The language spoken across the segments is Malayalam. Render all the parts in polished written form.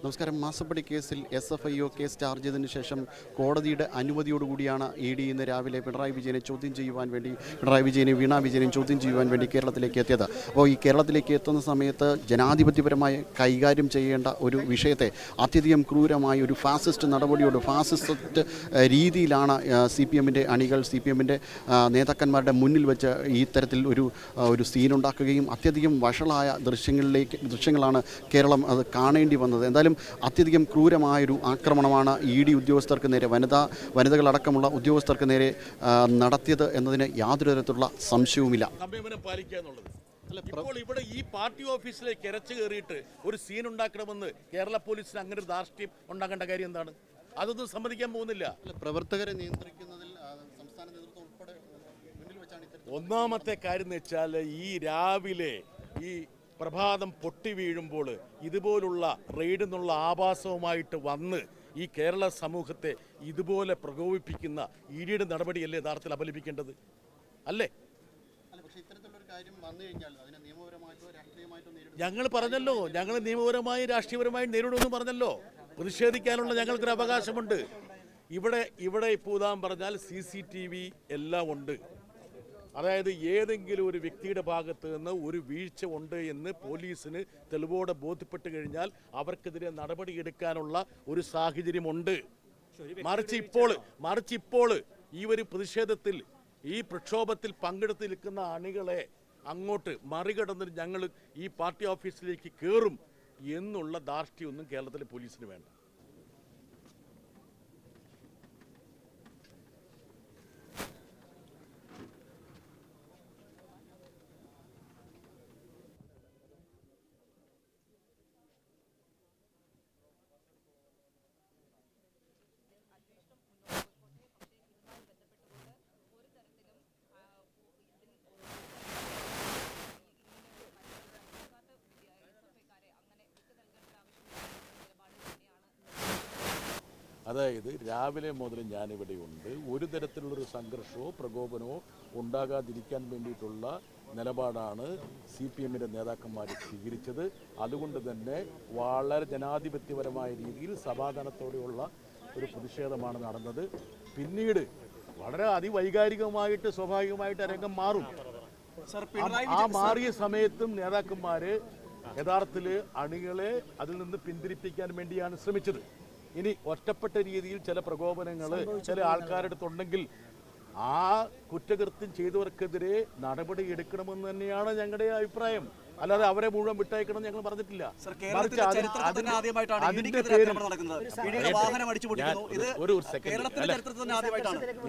നമസ്കാരം. മാസപ്പടി കേസിൽ SFIO കേസ് ചാർജ് ചെയ്തതിനു ശേഷം കോടതിയുടെ അനുമതിയോടുകൂടിയാണ് ED ഇന്ന് രാവിലെ പിണറായി വിജയനെ ചോദ്യം ചെയ്യുവാൻ വേണ്ടി വീണ വിജയനെയും ചോദ്യം ചെയ്യുവാൻ വേണ്ടി കേരളത്തിലേക്ക് എത്തിയത്. അപ്പോൾ ഈ കേരളത്തിലേക്ക് എത്തുന്ന സമയത്ത് ജനാധിപത്യപരമായി കൈകാര്യം ചെയ്യേണ്ട ഒരു വിഷയത്തെ അത്യധികം ക്രൂരമായ ഒരു ഫാസിസ്റ്റ് നടപടിയോട് ഫാസിസ്റ്റ് രീതിയിലാണ് CPMൻ്റെ അണികൾ CPMൻ്റെ നേതാക്കന്മാരുടെ മുന്നിൽ വെച്ച് ഈ തരത്തിൽ ഒരു സീനുണ്ടാക്കുകയും അത്യധികം വഷളായ ദൃശ്യങ്ങളാണ് കേരളം അത് കാണേണ്ടി വന്നത്. എന്തായാലും അത്യധികം ക്രൂരമായൊരു ആക്രമണമാണ് ED ഉദ്യോഗസ്ഥർക്ക് നേരെ വനിതകളടക്കമുള്ള ഉദ്യോഗസ്ഥർക്ക് നേരെ നടത്തിയത് എന്നതിന് യാതൊരു തരത്തിലുള്ള സംശയവുമില്ല. ഇപ്പോൾ ഇവിടെ ഈ പാർട്ടി ഓഫീസിലേക്ക് ഇരച്ചു കയറിയിട്ട് ഒരു സീൻ ഉണ്ടാക്കണമെന്ന് കേരള പോലീസിന് അങ്ങനെ ഒരു ധാർഷ്ട്യം ഉണ്ടാക്കേണ്ട കാര്യം എന്താണ്? അതൊന്നും സമ്മതിക്കാൻ പോകുന്നില്ല. പ്രവർത്തകരെ നിയന്ത്രിക്കുന്നതിൽ സംസ്ഥാന നേതൃത്വം ഉൾപ്പെടെ മുന്നിൽ വെച്ചാണ് ഒന്നാമത്തെ കാര്യം എന്ന് വെച്ചാൽ ഈ രാവിലെ ഈ പ്രഭാതം പൊട്ടി വീഴുമ്പോൾ ഇതുപോലുള്ള റെയ്ഡ് എന്നുള്ള ആഭാസവുമായിട്ട് വന്ന് ഈ കേരള സമൂഹത്തെ ഇതുപോലെ പ്രകോപിപ്പിക്കുന്ന EDയുടെ നടപടിയല്ലേ യഥാർത്ഥത്തിൽ അപലപിക്കേണ്ടത് അല്ലേ? ഞങ്ങൾ പറഞ്ഞല്ലോ, ഞങ്ങൾ നിയമപരമായി രാഷ്ട്രീയപരമായി നേരിടുമെന്ന് പറഞ്ഞല്ലോ. പ്രതിഷേധിക്കാനുള്ള ഞങ്ങൾക്കൊരു അവകാശമുണ്ട്. ഇവിടെ ഇപ്പോൾ പറഞ്ഞാൽ CCTV എല്ലാം ഉണ്ട്. അതായത് ഏതെങ്കിലും ഒരു വ്യക്തിയുടെ ഭാഗത്ത് നിന്ന് ഒരു വീഴ്ച ഉണ്ട് എന്ന് പോലീസിന് തെളിവോടെ ബോധ്യപ്പെട്ട് കഴിഞ്ഞാൽ അവർക്കെതിരെ നടപടിയെടുക്കാനുള്ള ഒരു സാഹചര്യമുണ്ട്. മറിച്ച് ഇപ്പോൾ ഈ ഒരു പ്രതിഷേധത്തിൽ ഈ പ്രക്ഷോഭത്തിൽ പങ്കെടുത്ത് നിൽക്കുന്ന അണികളെ അങ്ങോട്ട് മറികടന്ന് ഞങ്ങൾ ഈ പാർട്ടി ഓഫീസിലേക്ക് കയറും എന്നുള്ള ധാർഷ്ട്യമൊന്നും കേരളത്തിലെ പോലീസിന് വേണ്ട. അതായത് രാവിലെ മുതൽ ഞാനിവിടെയുണ്ട്. ഒരു തരത്തിലുള്ളൊരു സംഘർഷമോ പ്രകോപനമോ ഉണ്ടാകാതിരിക്കാൻ വേണ്ടിയിട്ടുള്ള നിലപാടാണ് CPMൻ്റെ നേതാക്കന്മാർ സ്വീകരിച്ചത്. അതുകൊണ്ട് തന്നെ വളരെ ജനാധിപത്യപരമായ രീതിയിൽ സമാധാനത്തോടെയുള്ള ഒരു പ്രതിഷേധമാണ് നടന്നത്. പിന്നീട് വളരെ അതിവൈകാരികമായിട്ട് സ്വാഭാവികമായിട്ട് രംഗം മാറും. ആ മാറിയ സമയത്തും നേതാക്കന്മാർ യഥാർത്ഥത്തിൽ അണികളെ അതിൽ നിന്ന് പിന്തിരിപ്പിക്കാൻ വേണ്ടിയാണ് ശ്രമിച്ചത്. ഇനി ഒറ്റപ്പെട്ട രീതിയിൽ ചില പ്രകോപനങ്ങൾ ചില ആൾക്കാരുടെ അടുത്തുണ്ടെങ്കിൽ ആ കുറ്റകൃത്യം ചെയ്തവർക്കെതിരെ നടപടി എടുക്കണമെന്ന് തന്നെയാണ് ഞങ്ങളുടെ അഭിപ്രായം. അല്ലാതെ അവരെ മുഴുവൻ വിട്ടയക്കണം ഞങ്ങൾ പറഞ്ഞിട്ടില്ല.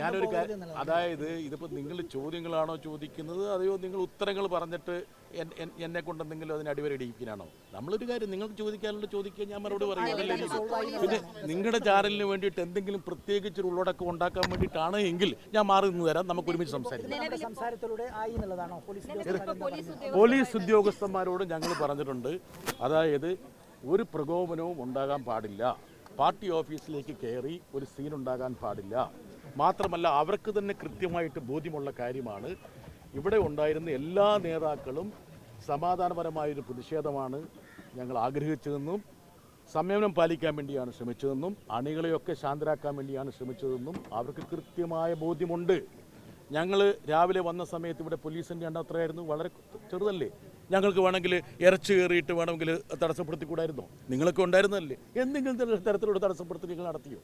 ഞാനൊരു അതായത് ഇതിപ്പോ നിങ്ങൾ ചോദ്യങ്ങളാണോ ചോദിക്കുന്നത്, അതെയോ നിങ്ങൾ ഉത്തരങ്ങൾ പറഞ്ഞിട്ട് എന്നെ കൊണ്ട് എന്തെങ്കിലും അതിന് അടിവരടിക്കാനാണോ? നമ്മളൊരു കാര്യം നിങ്ങൾക്ക് ചോദിക്കാനുള്ള ചോദിക്കുക, ഞാൻ മറുപടി പറയുന്നതല്ലേ. പിന്നെ നിങ്ങളുടെ ചാനലിന് വേണ്ടിയിട്ട് എന്തെങ്കിലും പ്രത്യേകിച്ച് ഉള്ളടക്കം ഉണ്ടാക്കാൻ വേണ്ടിയിട്ടാണ് എങ്കിൽ ഞാൻ മാറി നിന്ന് തരാം, നമുക്ക് ഒരുമിച്ച് സംസാരിക്കാം. പോലീസ് ഉദ്യോഗസ്ഥന്മാരോട് ഞങ്ങൾ പറഞ്ഞിട്ടുണ്ട്, അതായത് ഒരു പ്രകോപനവും ഉണ്ടാകാൻ പാടില്ല, പാർട്ടി ഓഫീസിലേക്ക് കയറി ഒരു സീൻ ഉണ്ടാകാൻ പാടില്ല. മാത്രമല്ല അവർക്ക് തന്നെ കൃത്യമായിട്ട് ബോധ്യമുള്ള കാര്യമാണ്, ഇവിടെ ഉണ്ടായിരുന്ന എല്ലാ നേതാക്കളും സമാധാനപരമായൊരു പ്രതിഷേധമാണ് ഞങ്ങൾ ആഗ്രഹിച്ചതെന്നും സംയമനം പാലിക്കാൻ വേണ്ടിയാണ് ശ്രമിച്ചതെന്നും അണികളെയൊക്കെ ശാന്തരാക്കാൻ വേണ്ടിയാണ് ശ്രമിച്ചതെന്നും അവർക്ക് കൃത്യമായ ബോധ്യമുണ്ട്. ഞങ്ങൾ രാവിലെ വന്ന സമയത്ത് ഇവിടെ പോലീസിൻ്റെ എണ്ണം എത്രയായിരുന്നു? വളരെ ചെറുതല്ലേ? ഞങ്ങൾക്ക് വേണമെങ്കിൽ ഇറച്ചു കയറിയിട്ട് വേണമെങ്കിൽ തടസ്സപ്പെടുത്തിക്കൂടായിരുന്നോ? നിങ്ങളൊക്കെ ഉണ്ടായിരുന്നല്ലേ? എന്തെങ്കിലും തരത്തിലുള്ള തടസ്സപ്പെടുത്തി നിങ്ങൾ നടത്തിയോ?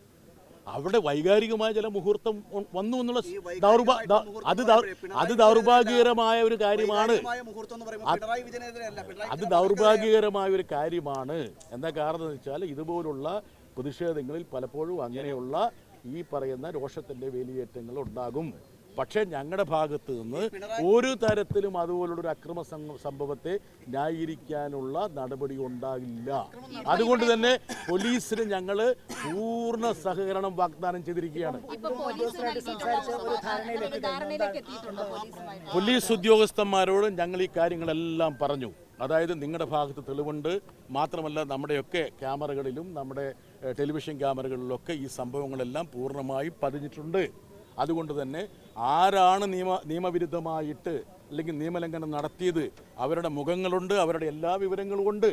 അവിടെ വൈകാരികമായ ചില മുഹൂർത്തം വന്നു എന്നുള്ള അത് ദൗർഭാഗ്യകരമായ ഒരു കാര്യമാണ്. അത് ദൗർഭാഗ്യകരമായ ഒരു കാര്യമാണ്. എന്താ കാരണം എന്ന് വെച്ചാൽ ഇതുപോലുള്ള പ്രതിഷേധങ്ങളിൽ പലപ്പോഴും അങ്ങനെയുള്ള ഈ പറയുന്ന രോഷത്തിൻ്റെ വേലിയേറ്റങ്ങൾ ഉണ്ടാകും. പക്ഷേ ഞങ്ങളുടെ ഭാഗത്ത് നിന്ന് ഒരു തരത്തിലും അതുപോലുള്ളൊരു അക്രമ സംഭവത്തെ ന്യായീകരിക്കാനുള്ള നടപടി ഉണ്ടാകില്ല. അതുകൊണ്ട് തന്നെ പോലീസിന് ഞങ്ങൾ പൂർണ്ണ സഹകരണം വാഗ്ദാനം ചെയ്തിരിക്കുകയാണ്. പോലീസ് ഉദ്യോഗസ്ഥന്മാരോട് ഞങ്ങൾ ഈ കാര്യങ്ങളെല്ലാം പറഞ്ഞു. അതായത് നിങ്ങളുടെ ഭാഗത്ത് തെളിവുണ്ട്, മാത്രമല്ല നമ്മുടെയൊക്കെ ക്യാമറകളിലും നമ്മുടെ ടെലിവിഷൻ ക്യാമറകളിലൊക്കെ ഈ സംഭവങ്ങളെല്ലാം പൂർണ്ണമായി പതിഞ്ഞിട്ടുണ്ട്. അതുകൊണ്ട് തന്നെ ആരാണ് നിയമവിരുദ്ധമായിട്ട് അല്ലെങ്കിൽ നിയമലംഘനം നടത്തിയത് അവരുടെ മുഖങ്ങളുണ്ട്, അവരുടെ എല്ലാ വിവരങ്ങളും ഉണ്ട്.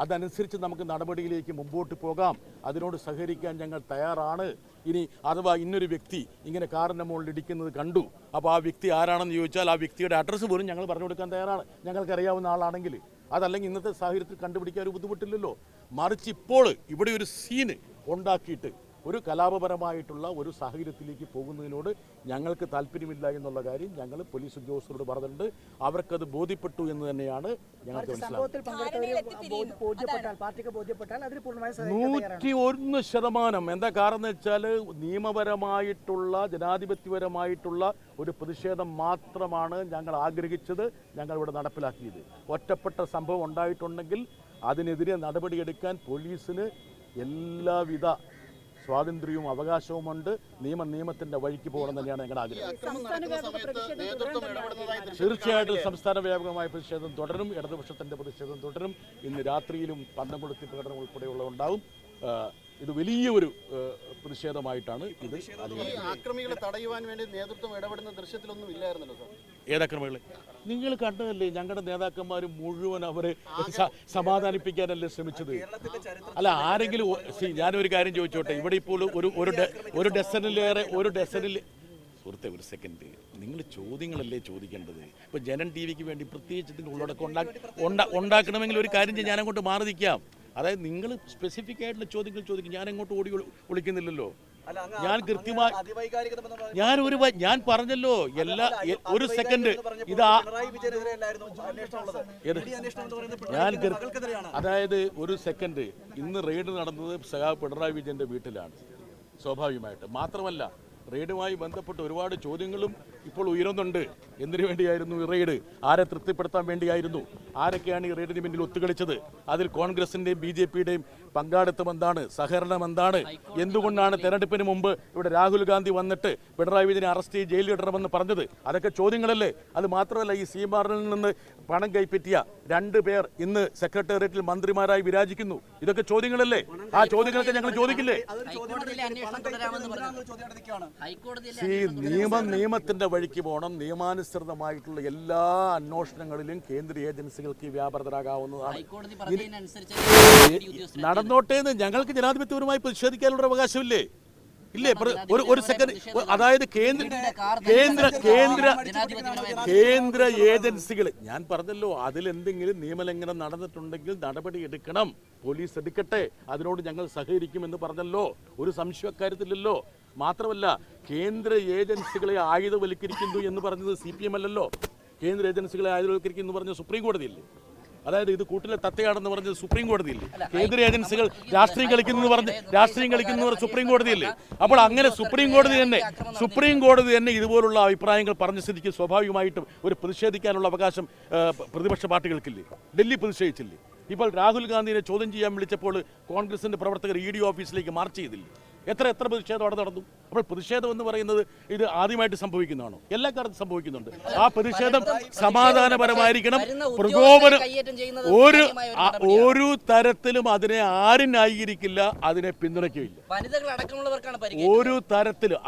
അതനുസരിച്ച് നമുക്ക് നടപടിയിലേക്ക് മുമ്പോട്ട് പോകാം. അതിനോട് സഹകരിക്കാൻ ഞങ്ങൾ തയ്യാറാണ്. ഇനി അഥവാ ഇന്നൊരു വ്യക്തി ഇങ്ങനെ കാറിൻ്റെ മുകളിൽ ഇടിക്കുന്നത് കണ്ടു, അപ്പോൾ ആ വ്യക്തി ആരാണെന്ന് ചോദിച്ചാൽ ആ വ്യക്തിയുടെ അഡ്രസ്സ് പോലും ഞങ്ങൾ പറഞ്ഞു കൊടുക്കാൻ തയ്യാറാണ്, ഞങ്ങൾക്കറിയാവുന്ന ആളാണെങ്കിൽ. അതല്ലെങ്കിൽ ഇന്നത്തെ സാഹചര്യത്തിൽ കണ്ടുപിടിക്കാൻ ഒരു ബുദ്ധിമുട്ടില്ലല്ലോ. മറിച്ച് ഇപ്പോൾ ഇവിടെ ഒരു സീന് ഉണ്ടാക്കിയിട്ട് ഒരു കലാപപരമായിട്ടുള്ള ഒരു സാഹചര്യത്തിലേക്ക് പോകുന്നതിനോട് ഞങ്ങൾക്ക് താല്പര്യമില്ല എന്നുള്ള കാര്യം ഞങ്ങൾ പോലീസ് ഉദ്യോഗസ്ഥരോട് പറഞ്ഞിട്ടുണ്ട്. അവർക്കത് ബോധ്യപ്പെട്ടു എന്ന് തന്നെയാണ് ഞങ്ങൾക്ക് മനസ്സിലാക്കുന്നത്. 101%. എന്താ കാരണം എന്ന് വെച്ചാൽ നിയമപരമായിട്ടുള്ള ജനാധിപത്യപരമായിട്ടുള്ള ഒരു പ്രതിഷേധം മാത്രമാണ് ഞങ്ങൾ ആഗ്രഹിച്ചത്, ഞങ്ങൾ ഇവിടെ നടപ്പിലാക്കിയത്. ഒറ്റപ്പെട്ട സംഭവം ഉണ്ടായിട്ടുണ്ടെങ്കിൽ അതിനെതിരെ നടപടിയെടുക്കാൻ പോലീസിന് എല്ലാവിധ സ്വാതന്ത്ര്യവും അവകാശവുമുണ്ട്. നിയമത്തിൻ്റെ വഴിക്ക് പോകണം തന്നെയാണ് ഞങ്ങളുടെ ആഗ്രഹം. തീർച്ചയായിട്ടും സംസ്ഥാന വ്യാപകമായ പ്രതിഷേധം തുടരും, ഇടതുപക്ഷത്തിൻ്റെ പ്രതിഷേധം തുടരും. ഇന്ന് രാത്രിയിലും പന്തം കൊളുത്തി പ്രകടനം ഉൾപ്പെടെയുള്ള ഉണ്ടാവും. ഇത് വലിയൊരു പ്രതിഷേധമായിട്ടാണ് ഇത്. ആക്രമികളെ തടയുവാൻ വേണ്ടി നേതൃത്വം ഇടപെടുന്ന ദൃശ്യത്തിലൊന്നും ഇല്ലായിരുന്നല്ലോ സാർ. ഏതക്രമികളെ നിങ്ങൾ കണ്ടതല്ലേ? ഞങ്ങളുടെ നേതാക്കന്മാർ മുഴുവൻ അവരെ സമാധാനിപ്പിക്കാനല്ലേ ശ്രമിച്ചത്. അല്ല, ആരെങ്കിലും ഞാനൊരു കാര്യം ചോദിച്ചോട്ടെ, ഇവിടെ ഇപ്പോൾ ഒരു ഡസനിലേറെ സുഹൃത്തെ, ഒരു സെക്കൻഡ്, നിങ്ങൾ ചോദ്യങ്ങളല്ലേ ചോദിക്കേണ്ടത്. ഇപ്പോൾ ജനൻ ടി വിക്ക് വേണ്ടി പ്രത്യേകിച്ച് ഇതിൻ്റെ ഉള്ളടക്കം ഉണ്ടാക്കണമെങ്കിൽ ഒരു കാര്യം ചെയ്യും, ഞാനങ്ങോട്ട് മാറി നിൽക്കാം. അതായത് നിങ്ങൾ സ്പെസിഫിക് ആയിട്ടുള്ള ചോദ്യങ്ങൾ ചോദിക്കും, ഞാൻ അങ്ങോട്ട് ഓടി ഒളിക്കുന്നില്ലല്ലോ. ഞാൻ കൃത്യമായി ഞാൻ പറഞ്ഞല്ലോ ഒരു സെക്കൻഡ് അതായത് ഒരു സെക്കൻഡ്. ഇന്ന് റെയ്ഡ് നടന്നത് സഖാവ് പിണറായി വിജയന്റെ വീട്ടിലാണ്, സ്വാഭാവികമായിട്ട്. മാത്രമല്ല, റെയ്ഡുമായി ബന്ധപ്പെട്ട് ഒരുപാട് ചോദ്യങ്ങളും ഇപ്പോൾ ഉയരുന്നുണ്ട്. എന്തിനു വേണ്ടിയായിരുന്നു ഈ റെയ്ഡ്? ആരെ തൃപ്തിപ്പെടുത്താൻ വേണ്ടിയായിരുന്നു? ആരൊക്കെയാണ് ഈ റെയ്ഡിന് പിന്നിൽ ഒത്തുകളിച്ചത്? അതിൽ കോൺഗ്രസിൻ്റെയും BJPയുടെയും പങ്കാളിത്തം എന്താണ്? സഹകരണം എന്താണ്? എന്തുകൊണ്ടാണ് തെരഞ്ഞെടുപ്പിന് മുമ്പ് ഇവിടെ രാഹുൽ ഗാന്ധി വന്നിട്ട് പിണറായി വിജയനെ അറസ്റ്റ് ചെയ്ത് ജയിലിൽ ഇടണമെന്ന് പറഞ്ഞത്? അതൊക്കെ ചോദ്യങ്ങളല്ലേ? അത് മാത്രമല്ല, ഈ സീമാറിൽ നിന്ന് പണം കൈപ്പറ്റിയ 2 പേർ ഇന്ന് സെക്രട്ടേറിയറ്റിൽ മന്ത്രിമാരായി വിരാജിക്കുന്നു. ഇതൊക്കെ ചോദ്യങ്ങളല്ലേ? ആ ചോദ്യങ്ങളൊക്കെ ഞങ്ങൾ ചോദിക്കില്ലേ? നിയമത്തിന്റെ വഴിക്ക് പോകണം. നിയമാനുസൃതമായിട്ടുള്ള എല്ലാ അന്വേഷണങ്ങളിലും കേന്ദ്ര ഏജൻസികൾക്ക് വ്യാപൃതരാകാവുന്നതാണ്. നടന്നോട്ടേ എന്ന് ഞങ്ങൾക്ക് ജനാധിപത്യപരമായി പ്രതിഷേധിക്കാനുള്ള അവകാശമില്ലേ? ഇല്ലേ? ഒരു സെക്കൻഡ്. അതായത് കേന്ദ്ര ഏജൻസികൾ, ഞാൻ പറഞ്ഞല്ലോ, അതിലെന്തെങ്കിലും നിയമലംഘനം നടന്നിട്ടുണ്ടെങ്കിൽ നടപടി എടുക്കണം, പോലീസ് എടുക്കട്ടെ, അതിനോട് ഞങ്ങൾ സഹകരിക്കുമെന്ന് പറഞ്ഞല്ലോ. ഒരു സംശയക്കാര്യത്തില്ലല്ലോ. മാത്രമല്ല, കേന്ദ്ര ഏജൻസികളെ ആയുധവൽക്കരിക്കുന്നു എന്ന് പറഞ്ഞത് CPM അല്ലല്ലോ. കേന്ദ്ര ഏജൻസികളെ ആയുധവൽക്കരിക്കുന്നു എന്ന് പറഞ്ഞത് സുപ്രീം കോടതിയില്ലേ? അതായത് ഇത് കൂട്ടിലെ തത്തയാണെന്ന് പറഞ്ഞത് സുപ്രീം കോടതിയില്ലേ? കേന്ദ്ര ഏജൻസികൾ രാഷ്ട്രീയം കളിക്കുന്നു പറഞ്ഞ് സുപ്രീം കോടതിയല്ലേ? അപ്പോൾ അങ്ങനെ സുപ്രീം കോടതി തന്നെ ഇതുപോലുള്ള അഭിപ്രായങ്ങൾ പറഞ്ഞ സ്ഥിതിക്ക് സ്വാഭാവികമായിട്ടും ഒരു പ്രതിഷേധിക്കാനുള്ള അവകാശം പ്രതിപക്ഷ പാർട്ടികൾക്കില്ലേ? ഡൽഹി പ്രതിഷേധിച്ചില്ലേ? ഇപ്പോൾ രാഹുൽ ഗാന്ധിയെ ചോദ്യം ചെയ്യാൻ വിളിച്ചപ്പോൾ കോൺഗ്രസിന്റെ പ്രവർത്തകർ ED ഓഫീസിലേക്ക് മാർച്ച് ചെയ്തില്ലേ? എത്ര പ്രതിഷേധം അവിടെ നടന്നു. അപ്പോൾ പ്രതിഷേധം എന്ന് പറയുന്നത് ഇത് ആദ്യമായിട്ട് സംഭവിക്കുന്നതാണോ? എല്ലാ കാലത്തും സംഭവിക്കുന്നുണ്ട്. ആ പ്രതിഷേധം സമാധാനപരമായിരിക്കണം. പ്രകോപനം ഒരു തരത്തിലും അതിനെ ആരും ന്യായീകരിക്കില്ല, അതിനെ പിന്തുണയ്ക്കുകയില്ല. ഒരു തരത്തിലും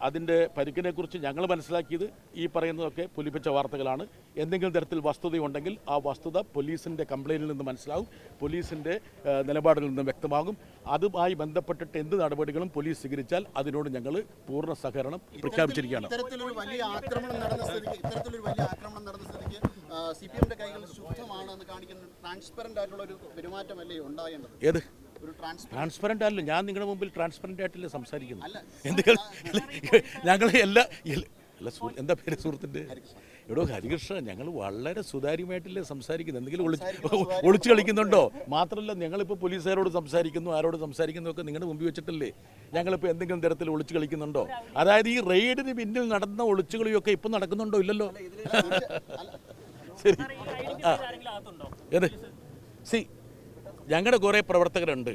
അതിൻ്റെ പരിക്കിനെ കുറിച്ച് ഞങ്ങൾ മനസ്സിലാക്കിയത് ഈ പറയുന്നതൊക്കെ പുലിപ്പിച്ച വാർത്തകളാണ്. എന്തെങ്കിലും തരത്തിൽ വസ്തുതയുണ്ടെങ്കിൽ ആ വസ്തുത പോലീസിൻ്റെ കംപ്ലയിൻറ്റിൽ നിന്ന് മനസ്സിലാവും, പോലീസിൻ്റെ നിലപാടുകളിൽ നിന്ന് വ്യക്തമാകും. അതുമായി ബന്ധപ്പെട്ടിട്ട് എന്ത് നടപടികളും പോലീസ് സ്വീകരിച്ചാൽ അതിനോട് ഞങ്ങൾ പൂർണ്ണ സഹകരണം പ്രഖ്യാപിച്ചിരിക്കുകയാണ്. ഇത്തരത്തിലൊരു വലിയ ആക്രമണം നടന്ന സ്ഥിതിക്ക് CPMന്റെ കൈകൾ ശുദ്ധമാണെന്ന് കാണിക്കുന്ന ട്രാൻസ്പെറന്റ് ആയിട്ടുള്ള ഒരു പെരുമാറ്റമല്ലേ ഉണ്ടായേണ്ടത്? ഏത് ട്രാൻസ്പെറന്റ് അല്ല? ഞാൻ നിങ്ങളുടെ മുമ്പിൽ ട്രാൻസ്പെറന്റ് ആയിട്ടല്ലേ സംസാരിക്കുന്നു. എന്തെങ്കിലും ഞങ്ങൾ എന്താ പേര് സുഹൃത്തിൻ്റെ? എടോ ഹരികൃഷ്ണ, ഞങ്ങൾ വളരെ സുതാര്യമായിട്ടല്ലേ സംസാരിക്കുന്നത്. എന്തെങ്കിലും ഒളിച്ചു കളിക്കുന്നുണ്ടോ? മാത്രമല്ല, ഞങ്ങളിപ്പോൾ പോലീസുകാരോട് സംസാരിക്കുന്നു, ആരോട് സംസാരിക്കുന്നു ഒക്കെ നിങ്ങളുടെ മുമ്പിൽ വെച്ചിട്ടല്ലേ. ഞങ്ങളിപ്പോൾ എന്തെങ്കിലും തരത്തിൽ ഒളിച്ചു കളിക്കുന്നുണ്ടോ? അതായത് ഈ റെയ്ഡിന് പിന്നിൽ നടന്ന ഒളിച്ചുകളിയൊക്കെ ഇപ്പം നടക്കുന്നുണ്ടോ? ഇല്ലല്ലോ. ശരി, ഞങ്ങളുടെ കുറേ പ്രവർത്തകരുണ്ട്.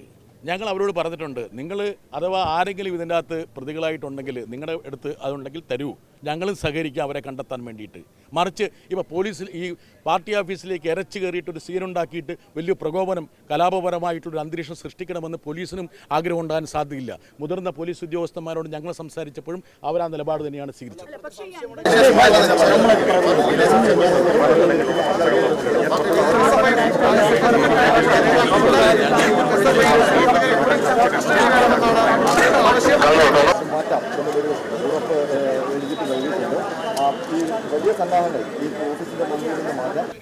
ഞങ്ങൾ അവരോട് പറഞ്ഞിട്ടുണ്ട്, നിങ്ങൾ അഥവാ ആരെങ്കിലും ഇതിൻ്റെ അകത്ത് പ്രതികളായിട്ടുണ്ടെങ്കിൽ നിങ്ങളുടെ അടുത്ത് അതുണ്ടെങ്കിൽ തരൂ, ഞങ്ങളും സഹകരിക്കാം അവരെ കണ്ടെത്താൻ വേണ്ടിയിട്ട്. മറിച്ച് ഇപ്പോൾ പോലീസിൽ ഈ പാർട്ടി ഓഫീസിലേക്ക് ഇരച്ചു കയറിയിട്ട് ഒരു സീനുണ്ടാക്കിയിട്ട് വലിയ പ്രകോപനം കലാപപരമായിട്ടുള്ളൊരു അന്തരീക്ഷം സൃഷ്ടിക്കണമെന്ന് പോലീസിനും ആഗ്രഹം ഉണ്ടാകാൻ സാധ്യതയില്ല. മുതിർന്ന പോലീസ് ഉദ്യോഗസ്ഥന്മാരോട് ഞങ്ങൾ സംസാരിച്ചപ്പോഴും അവർ ആ നിലപാട് തന്നെയാണ് സ്വീകരിച്ചത്.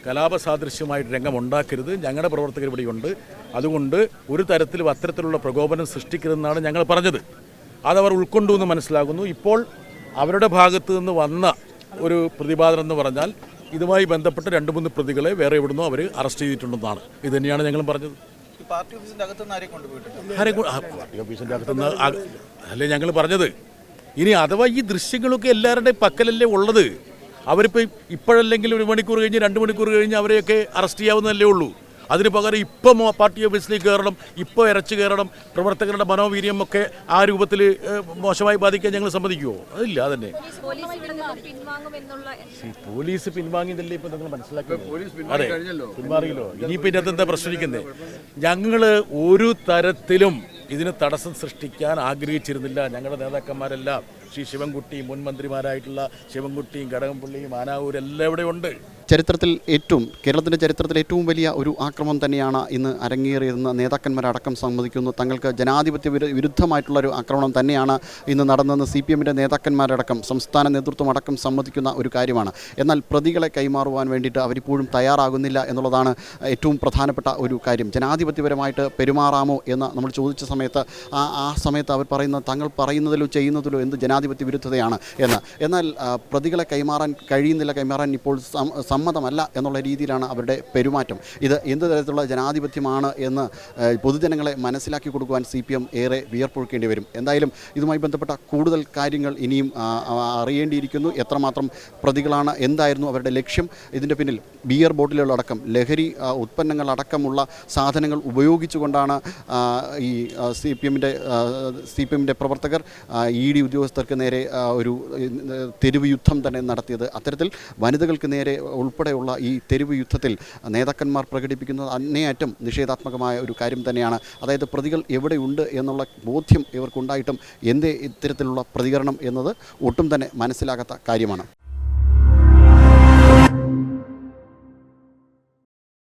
കലാപസാദൃശ്യമായിട്ട് രംഗം ഉണ്ടാക്കരുത്, ഞങ്ങളുടെ പ്രവർത്തകർ ഇവിടെയുണ്ട്. അതുകൊണ്ട് ഒരു തരത്തിലും അത്തരത്തിലുള്ള പ്രകോപനം സൃഷ്ടിക്കരുതെന്നാണ് ഞങ്ങൾ പറഞ്ഞത്. അതവർ ഉൾക്കൊണ്ടു എന്ന് മനസ്സിലാകുന്നു. ഇപ്പോൾ അവരുടെ ഭാഗത്തു നിന്ന് വന്ന ഒരു പ്രതിപാദനം എന്ന് പറഞ്ഞാൽ ഇതുമായി ബന്ധപ്പെട്ട് 2-3 പ്രതികളെ വേറെ എവിടുന്നോ അവർ അറസ്റ്റ് ചെയ്തിട്ടുണ്ടെന്നാണ്. ഇത് തന്നെയാണ് ഞങ്ങളും പറഞ്ഞത്. പാർട്ടി ഓഫീസിന്റെ അകത്തുനിന്ന് ആരെ കൊണ്ടുപോയിട്ടുണ്ട്? പാർട്ടി ഓഫീസിൻ്റെ അകത്തുനിന്ന് അല്ലേ ഞങ്ങൾ പറഞ്ഞത്. ഇനി അഥവാ ഈ ദൃശ്യങ്ങളൊക്കെ എല്ലാവരുടെയും പക്കലല്ലേ ഉള്ളത്. അവരിപ്പോൾ ഇപ്പോഴല്ലെങ്കിൽ 1 മണിക്കൂർ കഴിഞ്ഞ് 2 മണിക്കൂർ കഴിഞ്ഞ് അവരെയൊക്കെ അറസ്റ്റ് ചെയ്യാവുന്നതല്ലേ ഉള്ളൂ. അതിന് പകരം ഇപ്പം പാർട്ടി ഓഫീസിലേക്ക് കയറണം, ഇപ്പോൾ ഇരച്ചു കയറണം, പ്രവർത്തകരുടെ മനോവീര്യം ഒക്കെ ആ രൂപത്തിൽ മോശമായി ബാധിക്കാൻ ഞങ്ങൾ സമ്മതിക്കുമോ? അതില്ല. അതന്നെ പോലീസ് പിൻവാങ്ങിയതല്ലേ ഇപ്പം നിങ്ങൾ മനസ്സിലാക്കുന്നത്. അതെ, പിന്മാറിയല്ലോ. ഇനിയിപ്പോൾ ഇതിനകത്ത് എന്താ പ്രശ്നിക്കുന്നത്? ഞങ്ങൾ ഒരു തരത്തിലും ഇതിന് തടസ്സം സൃഷ്ടിക്കാൻ ആഗ്രഹിച്ചിരുന്നില്ല. ഞങ്ങളുടെ നേതാക്കന്മാരെല്ലാം ശ്രീ ശിവൻകുട്ടി, മുൻ മന്ത്രിമാരായിട്ടുള്ള ശിവൻകുട്ടിയും കടകംപള്ളിയും ആനാവൂരെല്ലാം ഇവിടെ ഉണ്ട്. കേരളത്തിൻ്റെ ചരിത്രത്തിൽ ഏറ്റവും വലിയ ഒരു ആക്രമണം തന്നെയാണ് ഇന്ന് അരങ്ങേറിയതെന്ന് നേതാക്കന്മാരടക്കം സമ്മതിക്കുന്നു. തങ്ങൾക്ക് ജനാധിപത്യ വിരുദ്ധമായിട്ടുള്ളൊരു ആക്രമണം തന്നെയാണ് ഇന്ന് നടന്നതെന്ന് CPM-ൻ്റെ നേതാക്കന്മാരടക്കം സംസ്ഥാന നേതൃത്വം അടക്കം സമ്മതിക്കുന്ന ഒരു കാര്യമാണ്. എന്നാൽ പ്രതികളെ കൈമാറുവാൻ വേണ്ടിയിട്ട് അവരിപ്പോഴും തയ്യാറാകുന്നില്ല എന്നുള്ളതാണ് ഏറ്റവും പ്രധാനപ്പെട്ട ഒരു കാര്യം. ജനാധിപത്യപരമായിട്ട് പെരുമാറാമോ എന്ന് നമ്മൾ ചോദിച്ച സമയത്ത് ആ സമയത്ത് അവർ പറയുന്നത് തങ്ങൾ പറയുന്നതിലോ ചെയ്യുന്നതിലോ എന്ത് ജനാധിപത്യ വിരുദ്ധതയാണ് എന്ന്. എന്നാൽ പ്രതികളെ കൈമാറാൻ ഇപ്പോൾ സമ്മതമല്ല എന്നുള്ള രീതിയിലാണ് അവരുടെ പെരുമാറ്റം. ഇത് എന്ത് തരത്തിലുള്ള ജനാധിപത്യമാണ് എന്ന് പൊതുജനങ്ങളെ മനസ്സിലാക്കി കൊടുക്കുവാൻ CPM ഏറെ വിയർപ്പൊഴുക്കേണ്ടി വരും. എന്തായാലും ഇതുമായി ബന്ധപ്പെട്ട കൂടുതൽ കാര്യങ്ങൾ ഇനിയും അറിയേണ്ടിയിരിക്കുന്നു. എത്രമാത്രം പ്രതികളാണ്, എന്തായിരുന്നു അവരുടെ ലക്ഷ്യം, ഇതിൻ്റെ പിന്നിൽ ബിയർ ബോട്ടിലുകളടക്കം ലഹരി ഉൽപ്പന്നങ്ങളടക്കമുള്ള സാധനങ്ങൾ ഉപയോഗിച്ചുകൊണ്ടാണ് ഈ CPM-ൻ്റെ പ്രവർത്തകർ ED ഉദ്യോഗസ്ഥർക്ക് നേരെ ഒരു തെരുവ് യുദ്ധം തന്നെ നടത്തിയത്. അത്തരത്തിൽ വനിതകൾക്ക് നേരെ ഉൾപ്പെടെയുള്ള ഈ തെരുവ് യുദ്ധത്തിൽ നേതാക്കന്മാർ പ്രകടിപ്പിക്കുന്നത് അങ്ങേയറ്റം നിഷേധാത്മകമായ ഒരു കാര്യം തന്നെയാണ്. അതായത് പ്രതികൾ എവിടെയുണ്ട് എന്നുള്ള ബോധ്യം ഇവർക്കുണ്ടായിട്ടും എന്തേ ഇത്തരത്തിലുള്ള പ്രതികരണം എന്നത് ഒട്ടും തന്നെ മനസ്സിലാകാത്ത കാര്യമാണ്.